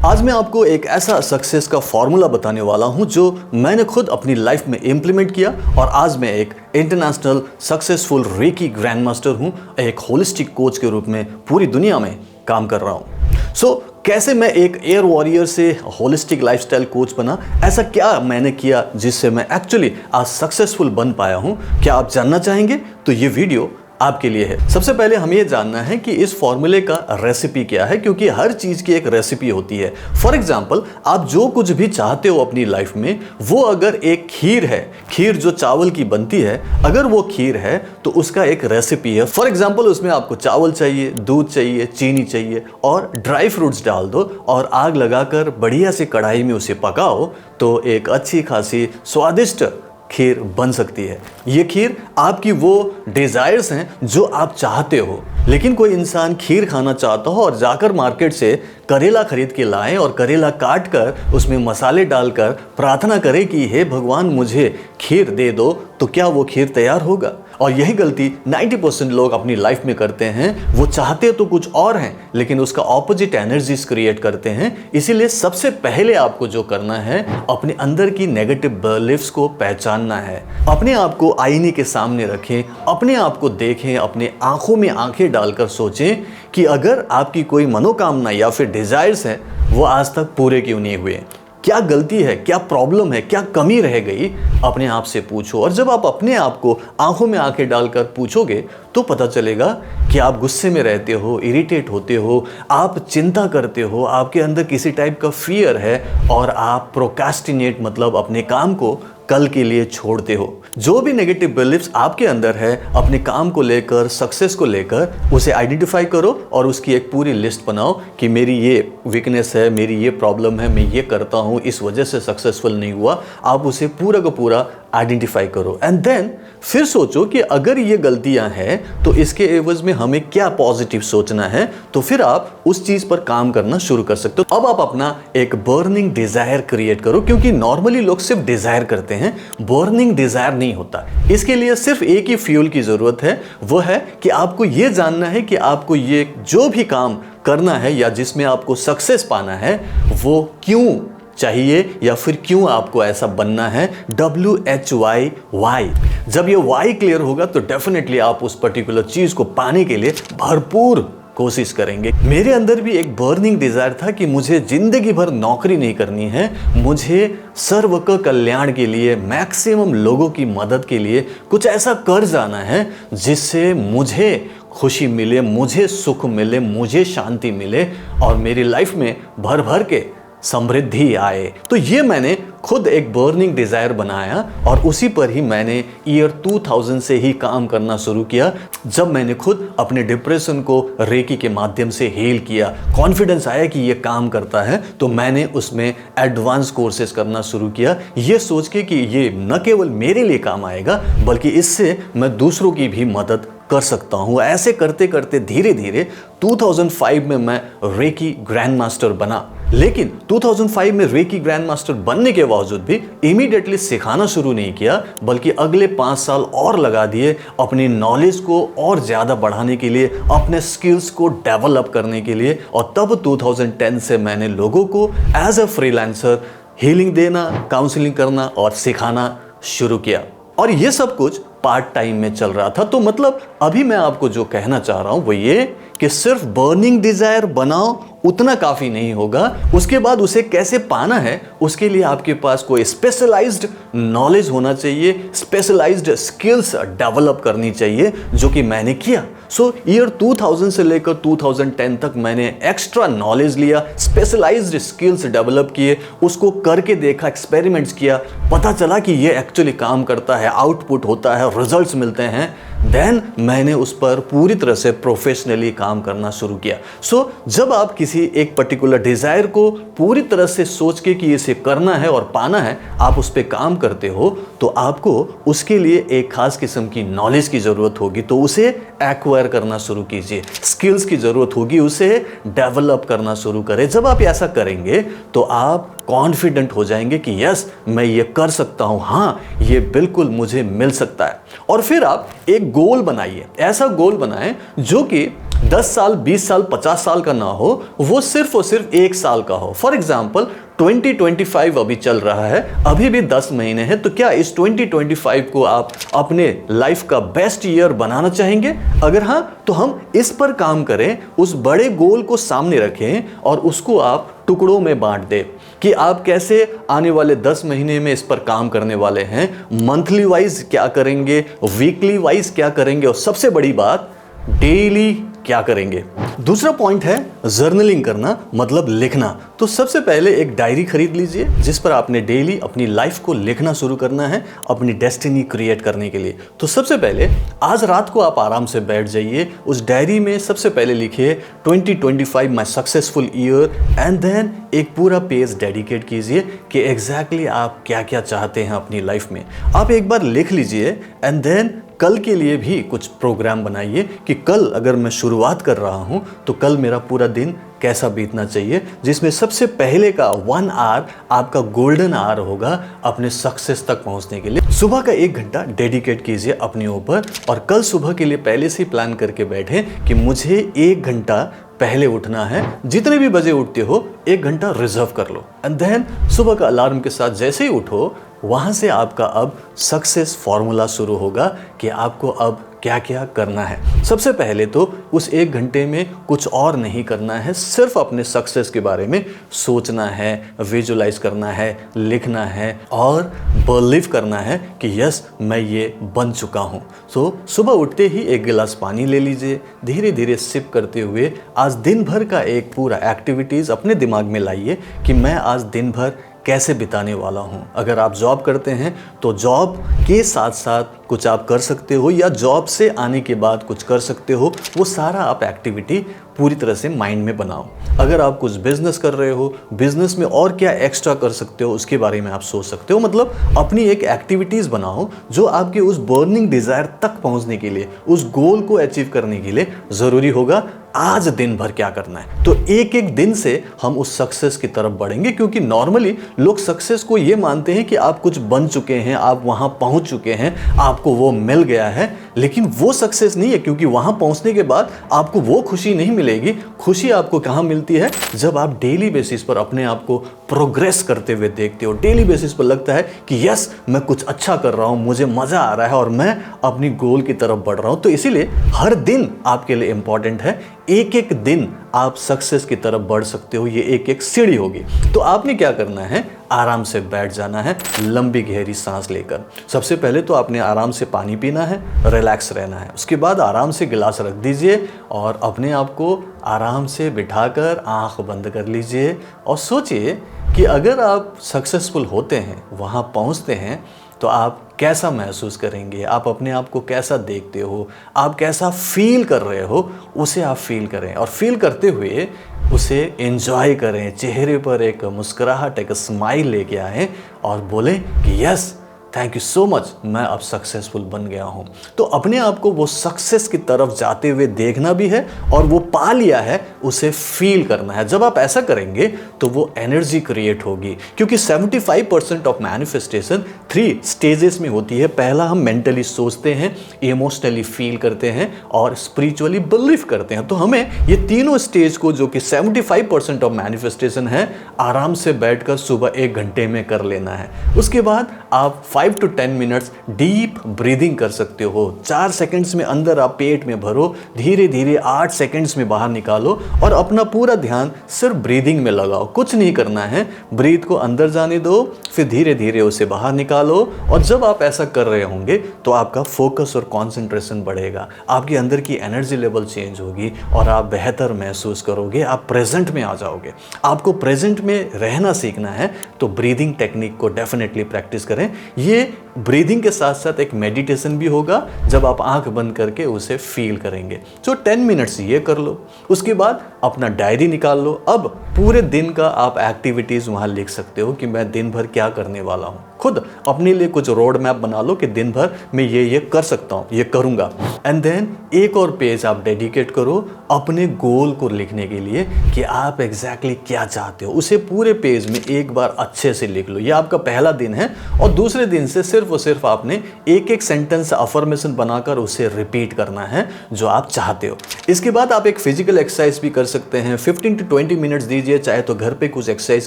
आज मैं आपको एक ऐसा सक्सेस का फॉर्मूला बताने वाला हूं जो मैंने खुद अपनी लाइफ में इंप्लीमेंट किया और आज मैं एक international successful reiki grand master हूं, एक होलिस्टिक कोच के रूप में पूरी दुनिया में काम कर रहा हूं। कैसे मैं एक एयर वॉरियर से होलिस्टिक लाइफस्टाइल कोच बना, ऐसा क्या मैंने किया जिससे मैं एक्चुअली आज सक्सेसफुल बन पाया हूं, क्या आप जानना चाहेंगे? तो ये वीडियो आपके लिए है। सबसे पहले हमें ये जानना है कि इस फॉर्मूले का रेसिपी क्या है, क्योंकि हर चीज की एक रेसिपी होती है। फॉर एग्जांपल, आप जो कुछ भी चाहते हो अपनी लाइफ में, वो अगर एक खीर है, खीर जो चावल की बनती है, अगर वो खीर है तो उसका एक रेसिपी है। फॉर एग्जांपल, उसमें आपको चावल चाहिए, दूध चाहिए, चीनी चाहिए और ड्राई फ्रूट्स डाल दो और आग लगाकर बढ़िया से कढ़ाई में उसे पकाओ तो एक अच्छी खासी स्वादिष्ट खीर बन सकती है। ये खीर आपकी वो डिजायर्स हैं जो आप चाहते हो। लेकिन कोई इंसान खीर खाना चाहता हो और जाकर मार्केट से करेला खरीद के लाए और करेला काट कर उसमें मसाले डालकर प्रार्थना करे कि हे भगवान मुझे खीर दे दो, तो क्या वो खीर तैयार होगा? और यही गलती 90% लोग अपनी लाइफ में करते हैं। वो चाहते तो कुछ और हैं लेकिन उसका ऑपोजिट एनर्जीज क्रिएट करते हैं। इसीलिए सबसे पहले आपको जो करना है, अपने अंदर की नेगेटिव बिलीफ्स को पहचानना है। अपने आप को आईने के सामने रखें, अपने आप को देखें, अपने आंखों में आंखें डालकर सोचें कि अगर आपकी कोई मनोकामना या फिर डिजायर्स हैं, वो आज तक पूरे क्यों नहीं हुए, क्या गलती है, क्या प्रॉब्लम है, क्या कमी रह गई, अपने आप से पूछो। और जब आप अपने आप को आंखों में आंखें डालकर पूछोगे तो पता चलेगा कि आप गुस्से में रहते हो, इरिटेट होते हो, आप चिंता करते हो, आपके अंदर किसी टाइप का फियर है और आप प्रोक्रेस्टिनेट मतलब अपने काम को कल के लिए छोड़ते हो। जो भी नेगेटिव बिलीफ्स आपके अंदर है अपने काम को लेकर, सक्सेस को लेकर, उसे आइडेंटिफाई करो और उसकी एक पूरी लिस्ट बनाओ कि मेरी ये वीकनेस है, मेरी ये प्रॉब्लम है, मैं ये करता हूँ, इस वजह से सक्सेसफुल नहीं हुआ। आप उसे पूरा का पूरा आइडेंटिफाई करो एंड देन फिर सोचो कि अगर ये गलतियां हैं तो इसके एवज में हमें क्या पॉजिटिव सोचना है, तो फिर आप उस चीज पर काम करना शुरू कर सकते हो। अब आप अपना एक बर्निंग डिजायर क्रिएट करो, क्योंकि नॉर्मली लोग सिर्फ डिजायर करते हैं, बर्निंग डिजायर नहीं होता। इसके लिए सिर्फ एक ही फ्यूल की जरूरत है, वो है कि आपको ये जानना है कि आपको ये जो भी काम करना है या जिसमें आपको सक्सेस पाना है, वो क्यों चाहिए या फिर क्यों आपको ऐसा बनना है। WHY, Y. जब ये वाई क्लियर होगा तो डेफिनेटली आप उस पर्टिकुलर चीज को पाने के लिए भरपूर कोशिश करेंगे। मेरे अंदर भी एक बर्निंग डिजायर था कि मुझे जिंदगी भर नौकरी नहीं करनी है, मुझे सर्व का कल्याण के लिए, मैक्सिमम लोगों की मदद के लिए कुछ ऐसा कर जाना है जिससे मुझे खुशी मिले, मुझे सुख मिले, मुझे शांति मिले और मेरी लाइफ में भर भर के समृद्धि आए। तो ये मैंने खुद एक बर्निंग डिजायर बनाया और उसी पर ही मैंने ईयर 2000 से ही काम करना शुरू किया। जब मैंने खुद अपने डिप्रेशन को रेकी के माध्यम से हील किया, कॉन्फिडेंस आया कि ये काम करता है, तो मैंने उसमें एडवांस कोर्सेज करना शुरू किया, ये सोच के कि ये न केवल मेरे लिए काम आएगा बल्कि इससे मैं दूसरों की भी मदद कर सकता हूं। ऐसे करते करते धीरे धीरे 2005 में मैं रेकी ग्रैंड मास्टर बना। लेकिन 2005 में रेकी ग्रैंड मास्टर बनने के बावजूद भी इमीडिएटली सिखाना शुरू नहीं किया, बल्कि अगले 5 साल और लगा दिए अपनी नॉलेज को और ज़्यादा बढ़ाने के लिए, अपने स्किल्स को डेवलप करने के लिए। और तब 2010 से मैंने लोगों को एज अ फ्रीलांसर हीलिंग देना, काउंसलिंग करना और सिखाना शुरू किया। और ये सब कुछ पार्ट टाइम में चल रहा था। तो मतलब अभी मैं आपको जो कहना चाह रहा हूं वो ये कि सिर्फ बर्निंग डिजायर बनाओ उतना काफी नहीं होगा। उसके बाद उसे कैसे पाना है, उसके लिए आपके पास कोई स्पेशलाइज्ड नॉलेज होना चाहिए, स्पेशलाइज्ड स्किल्स डेवलप करनी चाहिए, जो कि मैंने किया। सो ईयर 2000 से लेकर 2010 तक मैंने एक्स्ट्रा नॉलेज लिया, स्पेशलाइज्ड स्किल्स डेवलप किए, उसको करके देखा, एक्सपेरिमेंट्स किया, पता चला कि ये एक्चुअली काम करता है, आउटपुट होता है, रिजल्ट्स मिलते हैं। देन मैंने उस पर पूरी तरह से प्रोफेशनली काम करना शुरू किया। सो जब आप किसी एक पर्टिकुलर डिजायर को पूरी तरह से सोच के कि इसे करना है और पाना है, आप उस पर काम करते हो, तो आपको उसके लिए एक खास किस्म की नॉलेज की जरूरत होगी, तो उसे एक्वायर करना शुरू कीजिए। स्किल्स की जरूरत होगी, उसे डेवलप करना शुरू करें। जब आप ऐसा करेंगे तो आप कॉन्फिडेंट हो जाएंगे कि यस, मैं ये कर सकता हूं, हाँ ये बिल्कुल मुझे मिल सकता है। और फिर आप एक गोल बनाइए, ऐसा गोल बनाएं जो कि 10 साल, 20 साल, 50 साल का ना हो, वो सिर्फ और सिर्फ 1 साल का हो। फॉर एग्जाम्पल 2025 अभी चल रहा है, अभी भी 10 महीने हैं, तो क्या इस 2025 को आप अपने लाइफ का बेस्ट ईयर बनाना चाहेंगे? अगर हाँ, तो हम इस पर काम करें, उस बड़े गोल को सामने रखें और उसको आप टुकड़ों में बांट दें कि आप कैसे आने वाले 10 महीने में इस पर काम करने वाले हैं। मंथली वाइज क्या करेंगे, वीकली वाइज क्या करेंगे, और सबसे बड़ी बात, डेली क्या करेंगे। दूसरा पॉइंट है जर्नलिंग करना, मतलब लिखना। तो सबसे पहले एक डायरी खरीद लीजिए जिस पर आपने डेली अपनी लाइफ को लिखना शुरू करना है, अपनी डेस्टिनी क्रिएट करने के लिए। तो सबसे पहले आज रात को आप आराम से बैठ जाइए, उस डायरी में सबसे पहले लिखिए 2025 माई सक्सेसफुल ईयर, एंड देन एक पूरा पेज डेडिकेट कीजिए कि एग्जैक्टली आप क्या क्या चाहते हैं अपनी लाइफ में। आप एक बार लिख लीजिए एंड देन कल के लिए भी कुछ प्रोग्राम बनाइए कि कल अगर मैं शुरुआत कर रहा हूं तो कल मेरा पूरा दिन कैसा बीतना चाहिए, जिसमें सबसे पहले का 1 आवर आपका गोल्डन आवर होगा अपने सक्सेस तक पहुंचने के लिए। सुबह का 1 घंटा डेडिकेट कीजिए अपने ऊपर, और कल सुबह के लिए पहले से ही प्लान करके बैठे कि मुझे 1 घंटा पहले उठना है। जितने भी बजे उठते हो 1 घंटा रिजर्व कर लो, एंड देन सुबह का अलार्म के साथ जैसे ही उठो, वहां से आपका अब सक्सेस फॉर्मूला शुरू होगा कि आपको अब क्या क्या करना है। सबसे पहले तो उस 1 घंटे में कुछ और नहीं करना है, सिर्फ अपने सक्सेस के बारे में सोचना है, विजुलाइज करना है, लिखना है और बिलीव करना है कि यस मैं ये बन चुका हूँ। सो सुबह उठते ही 1 गिलास पानी ले लीजिए, धीरे धीरे सिप करते हुए आज दिन भर का एक पूरा एक्टिविटीज़ अपने दिमाग में लाइए कि मैं आज दिन भर कैसे बिताने वाला हूं। अगर आप जॉब करते हैं तो जॉब के साथ साथ कुछ आप कर सकते हो, या जॉब से आने के बाद कुछ कर सकते हो, वो सारा आप एक्टिविटी पूरी तरह से माइंड में बनाओ। अगर आप कुछ बिजनेस कर रहे हो, बिजनेस में और क्या एक्स्ट्रा कर सकते हो उसके बारे में आप सोच सकते हो। मतलब अपनी एक एक्टिविटीज़ बनाओ जो आपके उस बर्निंग डिज़ायर तक पहुंचने के लिए, उस गोल को अचीव करने के लिए ज़रूरी होगा आज दिन भर क्या करना है। तो एक एक दिन से हम उस सक्सेस की तरफ बढ़ेंगे, क्योंकि नॉर्मली लोग सक्सेस को ये मानते हैं कि आप कुछ बन चुके हैं, आप वहां पहुंच चुके हैं, आपको वो मिल गया है, लेकिन वो सक्सेस नहीं है, क्योंकि वहां पहुंचने के बाद आपको वो खुशी नहीं मिलेगी। खुशी आपको कहां मिलती है? जब आप डेली बेसिस पर अपने आप को प्रोग्रेस करते हुए देखते हो, डेली बेसिस पर लगता है कि यस मैं कुछ अच्छा कर रहा हूं, मुझे मजा आ रहा है और मैं अपनी गोल की तरफ बढ़ रहा हूं। तो इसीलिए हर दिन आपके लिए इंपॉर्टेंट है, एक एक दिन आप सक्सेस की तरफ बढ़ सकते हो, ये एक एक सीढ़ी होगी। तो आपने क्या करना है, आराम से बैठ जाना है, लंबी गहरी सांस लेकर। सबसे पहले तो आपने आराम से पानी पीना है, रिलैक्स रहना है। उसके बाद आराम से गिलास रख दीजिए और अपने आप को आराम से बिठाकर आंख बंद कर लीजिए और सोचिए कि अगर आप सक्सेसफुल होते हैं, वहाँ पहुँचते हैं, तो आप कैसा महसूस करेंगे, आप अपने आप को कैसा देखते हो, आप कैसा फील कर रहे हो, उसे आप फील करें और फील करते हुए उसे एंजॉय करें। चेहरे पर एक मुस्कुराहट, एक स्माइल लेके आएँ और बोलें कि yes thank you so much, मैं अब सक्सेसफुल बन गया हूँ। तो अपने आप को वो सक्सेस की तरफ जाते हुए देखना भी है और वो पा लिया है उसे फील करना है। जब आप ऐसा करेंगे तो वो एनर्जी क्रिएट होगी, क्योंकि 75% ऑफ मैनिफेस्टेशन 3 स्टेजेस में होती है। पहला हम मेंटली सोचते हैं, इमोशनली फील करते हैं और स्पिरिचुअली बिलीव करते हैं। तो हमें ये तीनों स्टेज को, जो कि 75% ऑफ मैनिफेस्टेशन है, आराम से बैठकर सुबह 1 घंटे में कर लेना है। उसके बाद आप 5 to 10 मिनट्स डीप ब्रीदिंग कर सकते हो। 4 सेकंड्स में अंदर आप पेट में भरो, धीरे धीरे 8 सेकंड्स में बाहर निकालो और अपना पूरा ध्यान सिर्फ ब्रीदिंग में लगाओ। कुछ नहीं करना है, ब्रीथ को अंदर जाने दो, फिर धीरे धीरे उसे बाहर निकालो। और जब आप ऐसा कर रहे होंगे तो आपका फोकस और कॉन्सेंट्रेशन बढ़ेगा, आपके अंदर की एनर्जी लेवल चेंज होगी और आप बेहतर महसूस करोगे, आप प्रेजेंट में आ जाओगे। आपको प्रेजेंट में रहना सीखना है तो ब्रीदिंग टेक्निक को डेफिनेटली प्रैक्टिस करें। ये ब्रीदिंग के साथ साथ एक मेडिटेशन भी होगा जब आप आंख बंद करके उसे फील करेंगे। तो 10 मिनट्स ये कर लो, उसके बाद अपना डायरी निकाल लो। अब पूरे दिन का आप एक्टिविटीज़ वहाँ लिख सकते हो कि मैं दिन भर क्या करने वाला हूँ। खुद अपने लिए कुछ रोड मैप बना लो कि दिन भर मैं ये कर सकता हूँ, ये करूँगा। एंड देन एक और पेज आप डेडिकेट करो अपने गोल को लिखने के लिए कि आप एग्जैक्टली क्या चाहते हो। उसे पूरे पेज में एक बार अच्छे से लिख लो। ये आपका पहला दिन है और दूसरे दिन से सिर्फ और सिर्फ आपने एक एक सेंटेंस अफर्मेशन बनाकर उसे रिपीट करना है जो आप चाहते हो। इसके बाद आप एक फिजिकल एक्सरसाइज भी कर सकते हैं। 15 to 20 मिनट्स दीजिए, चाहे तो घर पे कुछ एक्सरसाइज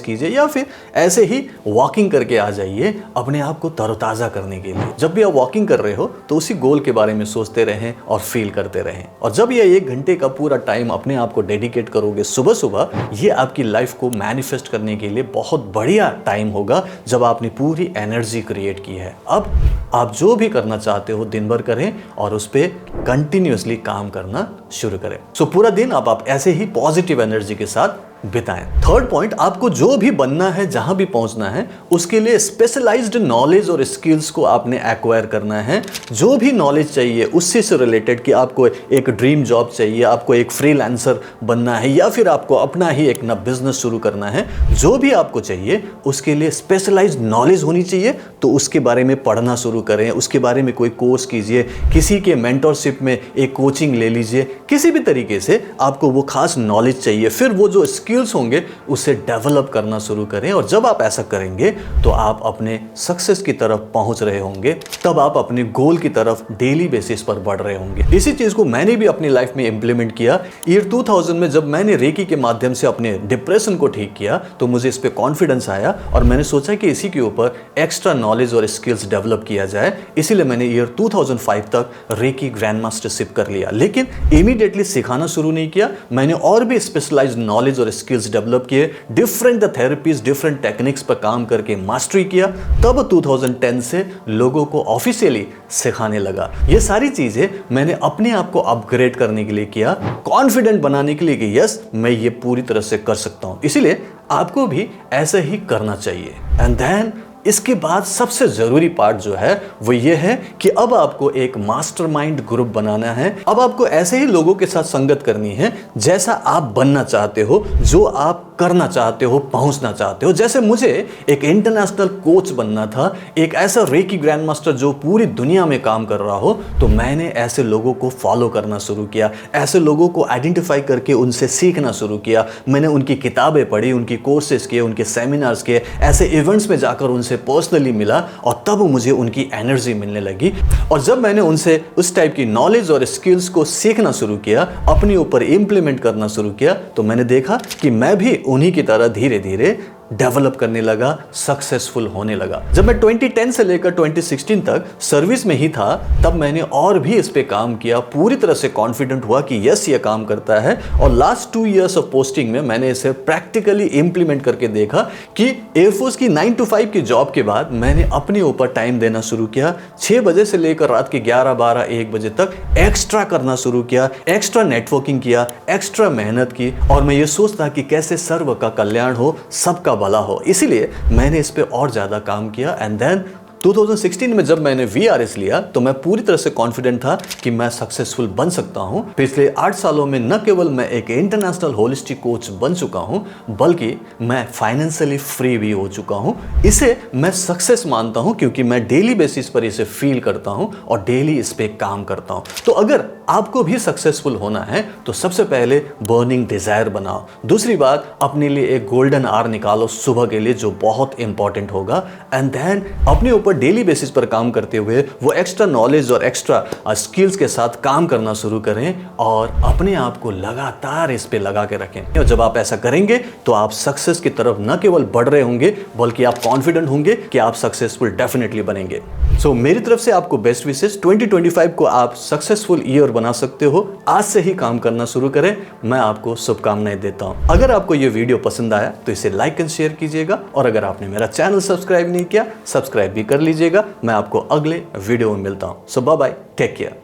कीजिए या फिर ऐसे ही वॉकिंग करके आ जाइए अपने आप को तरोताज़ा करने के लिए। जब भी आप वॉकिंग कर रहे हो तो उसी गोल के बारे में सोचते रहें और फील करते रहें। और जब ये 1 घंटे का पूरा टाइम अपने आप को डेडिकेट करोगे सुबह सुबह, ये आपकी लाइफ को मैनिफेस्ट करने के लिए बहुत बढ़िया टाइम होगा जब आपने पूरी एनर्जी क्रिएट की है। अब आप जो भी करना चाहते हो दिन भर करें और उस पर कंटिन्यूअसली काम करना शुरू करें। सो पूरा दिन आप ऐसे ही पॉजिटिव एनर्जी के साथ बिताएं। थर्ड पॉइंट, आपको जो भी बनना है, जहां भी पहुंचना है, उसके लिए स्पेशलाइज्ड नॉलेज और स्किल्स को आपने एक्वायर करना है। जो भी नॉलेज चाहिए उससे से रिलेटेड, कि आपको एक ड्रीम जॉब चाहिए, आपको एक फ्रीलांसर बनना है या फिर आपको अपना ही एक नया बिजनेस शुरू करना है, जो भी आपको चाहिए उसके लिए स्पेशलाइज्ड नॉलेज होनी चाहिए। तो उसके बारे में पढ़ना शुरू करें, उसके बारे में कोई कोर्स कीजिए, किसी के मेंटरशिप में एक कोचिंग ले लीजिए। किसी भी तरीके से आपको वो खास नॉलेज चाहिए, फिर वो जो स्किल्स होंगे उसे डेवलप करना शुरू करें। और जब आप ऐसा करेंगे तो आप अपने सक्सेस की तरफ पहुंच रहे होंगे, तब आप अपने गोल की तरफ डेली बेसिस पर बढ़ रहे होंगे। इसी चीज को मैंने भी अपनी लाइफ में इंप्लीमेंट किया। ईयर 2000 में जब मैंने रेकी के माध्यम से अपने डिप्रेशन को ठीक किया तो मुझे इस पे कॉन्फिडेंस आया और मैंने सोचा कि इसी के ऊपर एक्स्ट्रा नॉलेज और स्किल्स डेवलप किया जाए। इसीलिए मैंने ईयर 2005 तक रेकी ग्रैंड मास्टरशिप कर लिया। लेकिन इमीडिएटली सिखाना शुरू नहीं किया, मैंने और भी स्पेशलाइज्ड नॉलेज और स्किल्स डेवलप किए, डिफरेंट थेरेपीज, डिफरेंट टेक्निक्स पर काम करके मास्टरी किया। तब 2010 से लोगों को ऑफिशियली सिखाने लगा। ये सारी चीजें मैंने अपने आप को अपग्रेड करने के लिए किया, कॉन्फिडेंट बनाने के लिए कि यस मैं ये पूरी तरह से कर सकता हूं। इसीलिए आपको भी ऐसे ही करना चाहिए। एंड देन इसके बाद सबसे जरूरी पार्ट जो है वो ये है कि अब आपको एक मास्टरमाइंड ग्रुप बनाना है। अब आपको ऐसे ही लोगों के साथ संगत करनी है जैसा आप बनना चाहते हो, जो आप करना चाहते हो, पहुंचना चाहते हो। जैसे मुझे एक इंटरनेशनल कोच बनना था, एक ऐसा रेकी ग्रैंड मास्टर जो पूरी दुनिया में काम कर रहा हो, तो मैंने ऐसे लोगों को फॉलो करना शुरू किया, ऐसे लोगों को आइडेंटिफाई करके उनसे सीखना शुरू किया। मैंने उनकी किताबें पढ़ी, उनकी कोर्सेज किए, उनके सेमिनार्स किए, ऐसे इवेंट्स में जाकर उनसे पर्सनली मिला और तब मुझे उनकी एनर्जी मिलने लगी। और जब मैंने उनसे उस टाइप की नॉलेज और स्किल्स को सीखना शुरू किया, अपने ऊपर इंप्लीमेंट करना शुरू किया, तो मैंने देखा कि मैं भी उन्हीं की तरह धीरे धीरे डेवलप करने लगा, सक्सेसफुल होने लगा। जब मैं 2010 से लेकर 2016 तक सर्विस में ही था, तब मैंने और भी इस पे काम किया, पूरी तरह से कॉन्फिडेंट हुआ कि यस ये काम करता है। और लास्ट 2 इयर्स ऑफ पोस्टिंग में मैंने इसे प्रैक्टिकली इंप्लीमेंट करके देखा कि एयरफोर्स की 9 to 5 की जॉब के बाद मैंने अपने ऊपर टाइम देना शुरू किया। 6 बजे से लेकर रात के 11, 12, 1 बजे तक एक्स्ट्रा करना शुरू किया, एक्स्ट्रा नेटवर्किंग किया, एक्स्ट्रा मेहनत की। और मैं ये सोचता कि कैसे सर्व का कल्याण हो, सबका भला हो। इसीलिए मैंने इस पे और ज्यादा काम किया। एंड देन 2016 में जब मैंने VRS लिया तो मैं पूरी तरह से कॉन्फिडेंट था कि मैं सक्सेसफुल बन सकता हूं। पिछले 8 सालों में न केवल मैं एक इंटरनेशनल होलिस्टिक कोच बन चुका हूं, बल्कि मैं फाइनेंशियली फ्री भी हो चुका हूं। इसे मैं सक्सेस मानता हूं क्योंकि मैं डेली बेसिस पर इसे फील करता हूं और डेली इस पे काम करता हूं। तो अगर आपको भी सक्सेसफुल होना है तो सबसे पहले बर्निंग डिजायर बनाओ। दूसरी बात, अपने लिए एक गोल्डन आवर निकालो सुबह के लिए, जो बहुत इंपॉर्टेंट होगा। एंड देन अपने ऊपर डेली बेसिस पर काम करते हुए वो एक्स्ट्रा नॉलेज और एक्स्ट्रा स्किल्स के साथ काम करना शुरू करें और अपने आप को लगातार इस पे लगा के रखें। और जब आप ऐसा करेंगे तो आप सक्सेस की तरफ न केवल बढ़ रहे होंगे, बल्कि आप कॉन्फिडेंट होंगे कि आप सक्सेसफुल डेफिनेटली बनेंगे। सो मेरी तरफ से आपको बेस्ट विशेस। 2025 को आप सक्सेसफुल ईयर बना सकते हो। आज से ही काम करना शुरू करें। मैं आपको शुभकामनाएं देता हूं। अगर आपको यह वीडियो पसंद आया तो इसे लाइक एंड शेयर कीजिएगा, और अगर आपने मेरा चैनल सब्सक्राइब नहीं किया, सब्सक्राइब भी कर लीजिएगा। मैं आपको अगले वीडियो में मिलता हूं। सो बाय बाय, टेक केयर।